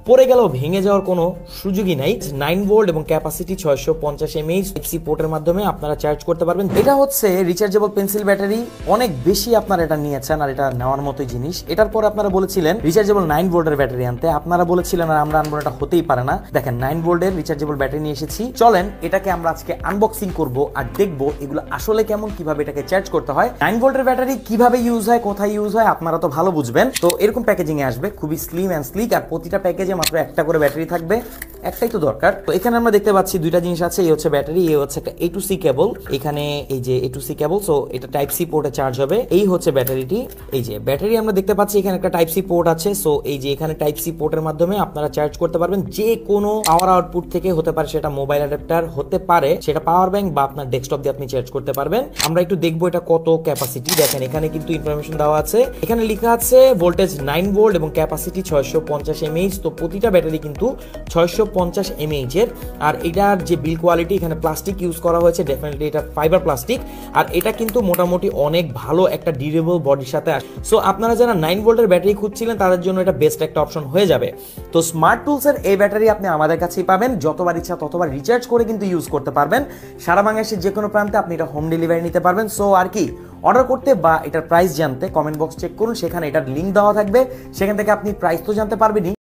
পড়ে গেল ভেঙে যাওয়ার কোনো সুযোগই নাই। 9 ভোল্ট এবং ক্যাপাসিটি 650 mAh টাইপ-সি পোর্টের মাধ্যমে আপনারা চার্জ করতে পারবেন। এটা হচ্ছে রিচার্জেবল পেন্সিল ব্যাটারি, অনেক বেশি আপনারা এটা নিয়েছেন আর এটা নেওয়ার মতোই জিনিস। এটার পর আপনারা বলেছিলেন রিচার্জেবল 9 ভোল্টের ব্যাটারি আনতে, আপনারা বলেছিলেন আর আমরা আনবো, এটা হতেই পারে না। দেখেন 9 ভোল্টের রিচার্জেবল ব্যাটারি নিয়ে এসেছি। চলেন এটাকে আমরা আজকে আনবক্সিং করব আর দেখবো এগুলো আসলে কেমন, কিভাবে এটাকে চার্জ করতে হয়। 9 ভোল্টের ব্যাটারি কিভাবে ইউজ হয়, কোথায় ইউজ হয় আপনারা তো ভালো বুঝবেন। তো এরকম প্যাকেজিং এ আসবে, খুবই স্লিম এন্ড স্লিক, আর প্রতিটা প্যাকেজে মাত্র একটা করে ব্যাটারি থাকবে, একটাই তো দরকার। তো এখানে আমরা দেখতে পাচ্ছি দুইটা জিনিস আছে, এই হচ্ছে ব্যাটারি, এই হচ্ছে একটা A2C কেবল। এখানে এই যে A2C কেবল, সো এটা টাইপ-সি পোর্টে চার্জ হবে। এই হচ্ছে ব্যাটারিটি, এই যে ব্যাটারি আমরা দেখতে পাচ্ছি এখানে একটা টাইপ-সি পোর্ট আছে। সো এই যে এখানে টাইপ-সি পোর্টের মাধ্যমে আপনারা চার্জ করতে পারবেন যে কোনো পাওয়ার আউটপুট থেকে, হতে পারে সেটা মোবাইল অ্যাডাপ্টার, হতে পারে সেটা পাওয়ার ব্যাংক বা আপনার ডেস্কটপ দিয়ে আপনি চার্জ করতে পারবেন। আমরা একটু দেখবো এটা কত ক্যাপাসিটি। দেখেন এখানে কিন্তু ইনফরমেশন দেওয়া আছে, এখানে লেখা আছে ভোল্টেজ 9 ভোল্ট এবং ক্যাপাসিটি 650 mAh। তো প্রতিটা ব্যাটারি কিন্তু 650 mAh এর। আর এটার যে বিল কোয়ালিটি, এখানে প্লাস্টিক ইউজ করা হয়েছে, ডেফিনেটলি এটা ফাইবার প্লাস্টিক, আর এটা কিন্তু মোটামুটি অনেক ভালো একটা ডিউরেবল বডির সাথে আসে। সো আপনারা যারা 9 ভোল্টের ব্যাটারি খুঁজছিলেন তাদের জন্য এটা বেস্ট একটা অপশন হয়ে যাবে। তো স্মার্ট টুলসের এই ব্যাটারি আপনি আমাদের কাছেই পাবেন, যতবার ইচ্ছা ততবার রিচার্জ করে কিন্তু ইউজ করতে পারবেন। সারা বাংলাদেশের যে কোনো প্রান্তে আপনি এটা হোম ডেলিভারি নিতে পারবেন। সো আর কি, অর্ডার করতে বা এটার প্রাইস জানতে কমেন্ট বক্স চেক করুন, সেখানে এটার লিঙ্ক দেওয়া থাকবে, সেখান থেকে আপনি প্রাইস তো জানতে পারবেনই,